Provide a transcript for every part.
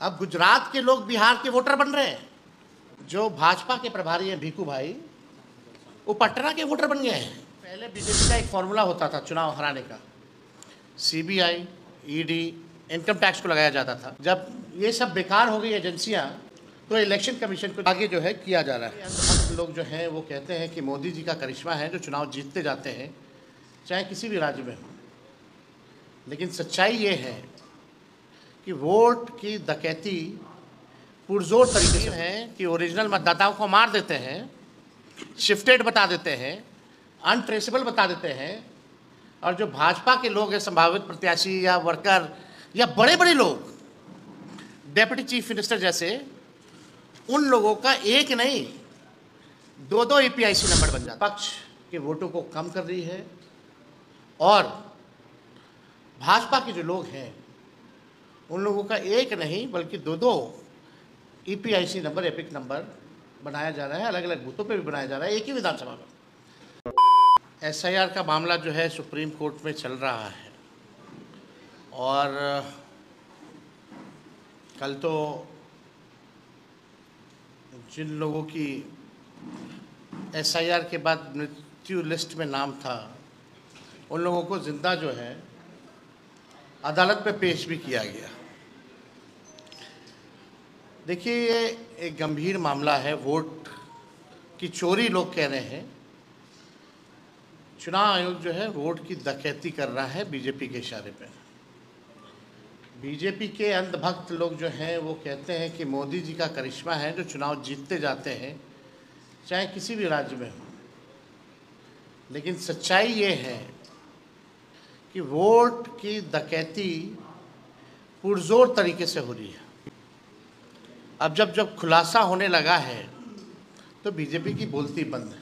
अब गुजरात के लोग बिहार के वोटर बन रहे हैं। जो भाजपा के प्रभारी हैं भीखू भाई, वो पटना के वोटर बन गए हैं। पहले बीजेपी का एक फॉर्मूला होता था चुनाव हराने का, सीबीआई, ईडी, इनकम टैक्स को लगाया जाता था। जब ये सब बेकार हो गई एजेंसियां, तो इलेक्शन कमीशन को आगे जो है किया जा रहा है। अंधभक्त लोग जो हैं वो कहते हैं कि मोदी जी का करिश्मा है जो चुनाव जीतते जाते हैं, चाहे किसी भी राज्य में हो। लेकिन सच्चाई ये है कि वोट की डकैती पुरजोर तरीके से है कि ओरिजिनल मतदाताओं को मार देते हैं, शिफ्टेड बता देते हैं, अनट्रेसेबल बता देते हैं। और जो भाजपा के लोग हैं, संभावित प्रत्याशी या वर्कर या बड़े बड़े लोग, डेप्यूटी चीफ मिनिस्टर जैसे, उन लोगों का एक नहीं दो दो ईपीआईसी नंबर बन जाता। पक्ष के वोटों को कम कर रही है और भाजपा के जो लोग हैं उन लोगों का एक नहीं बल्कि दो दो ईपीआईसी नंबर, एपिक नंबर बनाया जा रहा है। अलग अलग बूथों पे भी बनाया जा रहा है, एक ही विधानसभा में। एसआईआर का मामला जो है सुप्रीम कोर्ट में चल रहा है और कल तो जिन लोगों की एसआईआर के बाद मृत्यु लिस्ट में नाम था, उन लोगों को जिंदा जो है अदालत में पेश भी किया गया। देखिए, ये एक गंभीर मामला है। वोट की चोरी लोग कह रहे हैं। चुनाव आयोग जो है वोट की डकैती कर रहा है बीजेपी के इशारे पे। बीजेपी के अंधभक्त लोग जो हैं वो कहते हैं कि मोदी जी का करिश्मा है जो चुनाव जीतते जाते हैं, चाहे किसी भी राज्य में हो। लेकिन सच्चाई ये है कि वोट की डकैती पुरजोर तरीके से हो रही है। अब जब खुलासा होने लगा है तो बीजेपी की बोलती बंद है।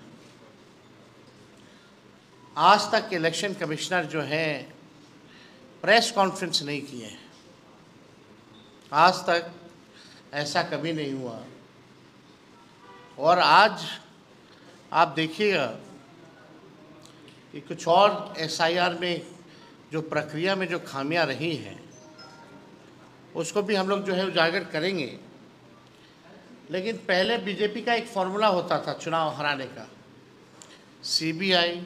आज तक इलेक्शन कमिश्नर जो हैं प्रेस कॉन्फ्रेंस नहीं किए हैं। आज तक ऐसा कभी नहीं हुआ। और आज आप देखिएगा कि कुछ और एसआईआर में जो प्रक्रिया में जो खामियां रही हैं उसको भी हम लोग जो है उजागर करेंगे। लेकिन पहले बीजेपी का एक फॉर्मूला होता था चुनाव हराने का, सीबीआई,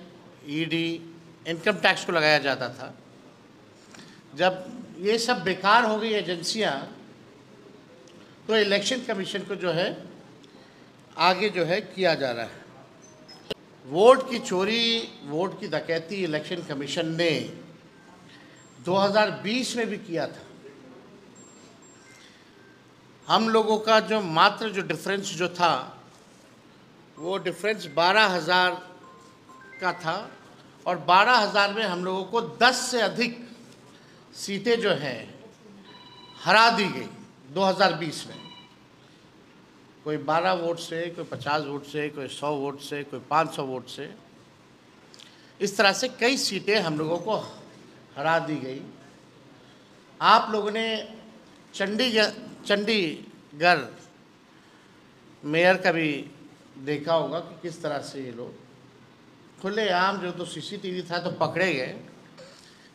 ईडी, इनकम टैक्स को लगाया जाता था। जब ये सब बेकार हो गई एजेंसियां, तो इलेक्शन कमीशन को जो है आगे जो है किया जा रहा है। वोट की चोरी, वोट की डकैती इलेक्शन कमीशन ने 2020 में भी किया था। हम लोगों का जो मात्र जो डिफरेंस जो था वो डिफरेंस 12,000 का था और 12,000 में हम लोगों को 10 से अधिक सीटें जो हैं हरा दी गई 2020 में। कोई 12 वोट से, कोई 50 वोट से, कोई 100 वोट से, कोई 500 वोट से। इस तरह से कई सीटें हम लोगों को हरा दी गई। आप लोगों ने चंडीगढ़ मेयर का भी देखा होगा कि किस तरह से ये लोग खुलेआम, जो तो सीसीटीवी था तो पकड़े गए,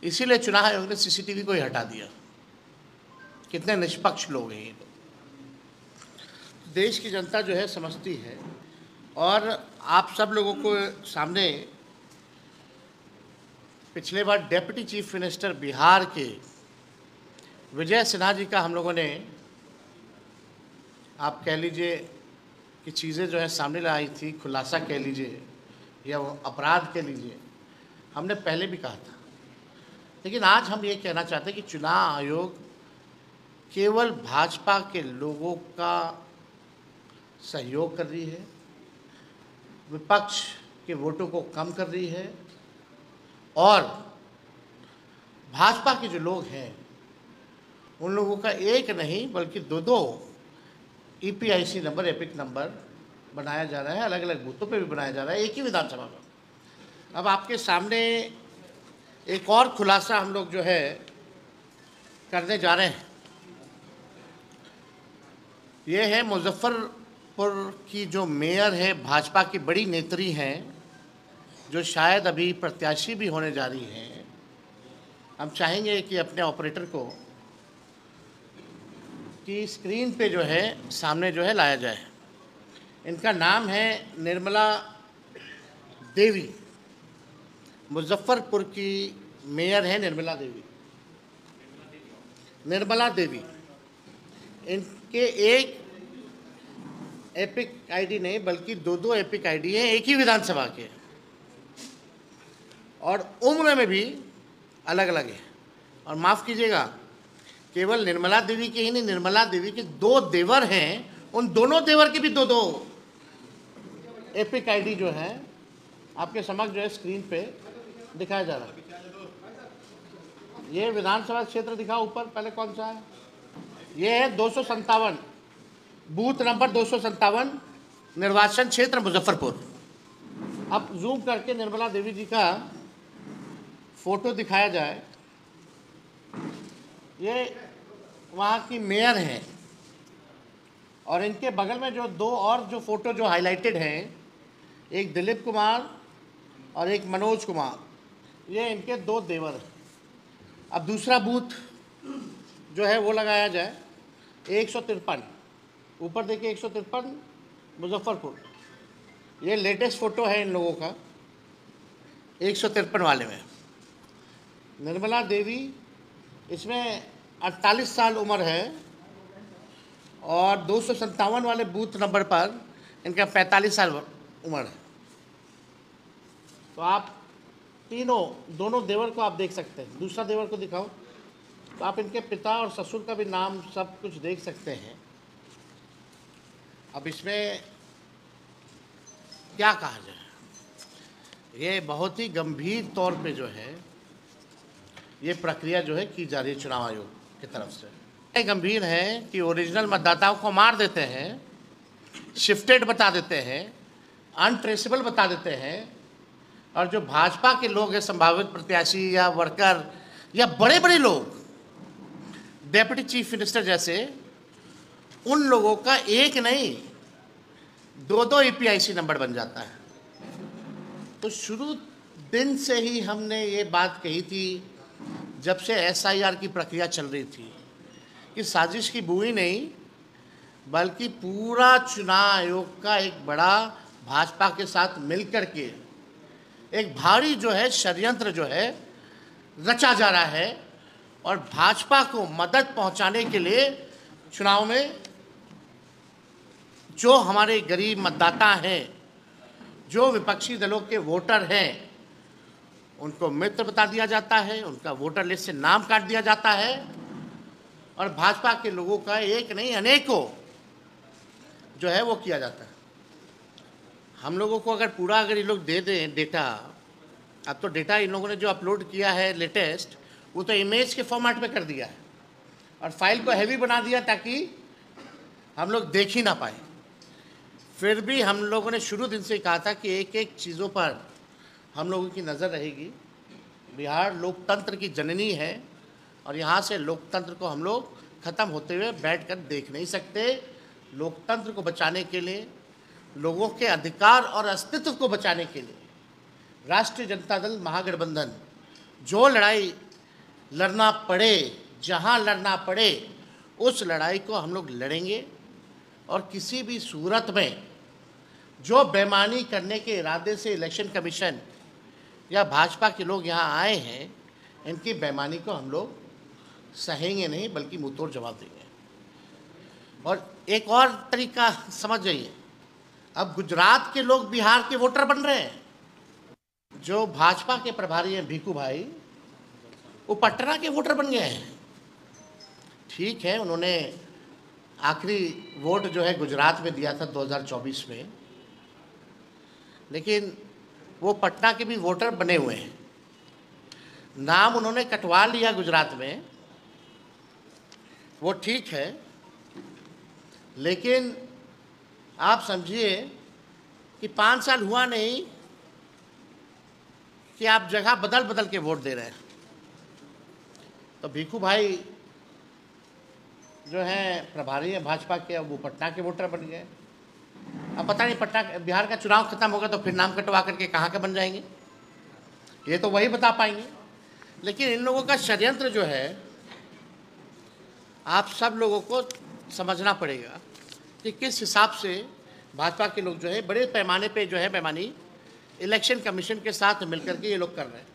इसीलिए चुनाव आयोग ने सीसीटीवी को ही हटा दिया। कितने निष्पक्ष लोग हैं ये लोग। देश की जनता जो है समझती है। और आप सब लोगों को सामने पिछले बार डेप्यूटी चीफ मिनिस्टर बिहार के विजय सिन्हा जी का हम लोगों ने, आप कह लीजिए कि चीज़ें जो है सामने लाई थी, खुलासा कह लीजिए या वो अपराध कह लीजिए, हमने पहले भी कहा था। लेकिन आज हम ये कहना चाहते हैं कि चुनाव आयोग केवल भाजपा के लोगों का सहयोग कर रही है, विपक्ष के वोटों को कम कर रही है और भाजपा के जो लोग हैं उन लोगों का एक नहीं बल्कि दो दो ईपीआईसी नंबर, एपिक नंबर बनाया जा रहा है। अलग अलग बूथों पे भी बनाया जा रहा है, एक ही विधानसभा में। अब आपके सामने एक और खुलासा हम लोग जो है करने जा रहे हैं। ये है मुजफ्फरपुर की जो मेयर है, भाजपा की बड़ी नेत्री हैं, जो शायद अभी प्रत्याशी भी होने जा रही हैं। हम चाहेंगे कि अपने ऑपरेटर को कि स्क्रीन पे जो है सामने जो है लाया जाए। इनका नाम है निर्मला देवी, मुजफ्फरपुर की मेयर है निर्मला देवी। निर्मला देवी, इनके एक एपिक आईडी नहीं बल्कि दो एपिक आईडी है एक ही विधानसभा के, और उम्र में भी अलग अलग है। और माफ़ कीजिएगा, केवल निर्मला देवी के ही नहीं, निर्मला देवी के 2 देवर हैं, उन दोनों देवर के भी दो एपिक आईडी जो है आपके समक्ष जो है स्क्रीन पे दिखाया जा रहा है। ये विधानसभा क्षेत्र दिखा ऊपर, पहले कौन सा है? ये है 257, बूथ नंबर 257, निर्वाचन क्षेत्र मुजफ्फरपुर। अब जूम करके निर्मला देवी जी का फोटो दिखाया जाए। ये वहाँ की मेयर हैं, और इनके बगल में जो 2 और जो फोटो जो हाईलाइटेड हैं, एक दिलीप कुमार और एक मनोज कुमार, ये इनके 2 देवर हैं। अब दूसरा बूथ जो है वो लगाया जाए 153, ऊपर देखिए 153 मुजफ्फरपुर। ये लेटेस्ट फ़ोटो है इन लोगों का 153 वाले में। निर्मला देवी, इसमें 48 साल उम्र है, और 257 वाले बूथ नंबर पर इनका 45 साल उम्र है। तो आप दोनों देवर को आप देख सकते हैं। दूसरा देवर को दिखाओ, तो आप इनके पिता और ससुर का भी नाम सब कुछ देख सकते हैं। अब इसमें क्या कहा जाए, ये बहुत ही गंभीर तौर पे जो है ये प्रक्रिया जो है की जा रही है चुनाव आयोग की तरफ से। ये गंभीर है कि ओरिजिनल मतदाताओं को मार देते हैं, शिफ्टेड बता देते हैं, अनट्रेसेबल बता देते हैं, और जो भाजपा के लोग हैं, संभावित प्रत्याशी या वर्कर या बड़े बड़े लोग, डेप्यूटी चीफ मिनिस्टर जैसे, उन लोगों का एक नहीं 2 ईपीआईसी नंबर बन जाता है। तो शुरू दिन से ही हमने ये बात कही थी, जब से एसआईआर की प्रक्रिया चल रही थी, कि साजिश की बुई नहीं बल्कि पूरा चुनाव आयोग का एक बड़ा भाजपा के साथ मिलकर के एक भारी जो है षड्यंत्र जो है रचा जा रहा है, और भाजपा को मदद पहुंचाने के लिए चुनाव में जो हमारे गरीब मतदाता हैं, जो विपक्षी दलों के वोटर हैं, उनको मित्र बता दिया जाता है, उनका वोटर लिस्ट से नाम काट दिया जाता है, और भाजपा के लोगों का एक नहीं अनेकों जो है वो किया जाता है। हम लोगों को अगर ये लोग दे दें डेटा, अब तो डेटा इन लोगों ने जो अपलोड किया है लेटेस्ट, वो तो इमेज के फॉर्मेट में कर दिया है, और फाइल को हैवी बना दिया ताकि हम लोग देख ही ना पाए। फिर भी हम लोगों ने शुरू दिन से कहा था कि एक एक चीज़ों पर हम लोगों की नज़र रहेगी। बिहार लोकतंत्र की जननी है, और यहाँ से लोकतंत्र को हम लोग ख़त्म होते हुए बैठकर देख नहीं सकते। लोकतंत्र को बचाने के लिए, लोगों के अधिकार और अस्तित्व को बचाने के लिए राष्ट्रीय जनता दल महागठबंधन जो लड़ाई लड़ना पड़े, जहाँ लड़ना पड़े, उस लड़ाई को हम लोग लड़ेंगे। और किसी भी सूरत में जो बेईमानी करने के इरादे से इलेक्शन कमीशन या भाजपा के लोग यहाँ आए हैं, इनकी बेईमानी को हम लोग सहेंगे नहीं बल्कि मुंहतोड़ जवाब देंगे। और एक और तरीका समझ जाइए, अब गुजरात के लोग बिहार के वोटर बन रहे हैं। जो भाजपा के प्रभारी हैं भीखू भाई, वो पटना के वोटर बन गए हैं। ठीक है, उन्होंने आखिरी वोट जो है गुजरात में दिया था 2024 में, लेकिन वो पटना के भी वोटर बने हुए हैं। नाम उन्होंने कटवा लिया गुजरात में, वो ठीक है, लेकिन आप समझिए कि 5 साल हुआ नहीं कि आप जगह बदल बदल के वोट दे रहे हैं। तो भीखू भाई जो हैं प्रभारी हैं भाजपा के, अब वो पटना के वोटर बन गए। अब पता नहीं पटना बिहार का चुनाव खत्म होगा तो फिर नाम कटवा करके कहाँ के बन जाएंगे, ये तो वही बता पाएंगे। लेकिन इन लोगों का षड्यंत्र जो है आप सब लोगों को समझना पड़ेगा कि किस हिसाब से भाजपा के लोग जो है बड़े पैमाने पे जो है बेईमानी इलेक्शन कमीशन के साथ मिलकर के ये लोग कर रहे हैं।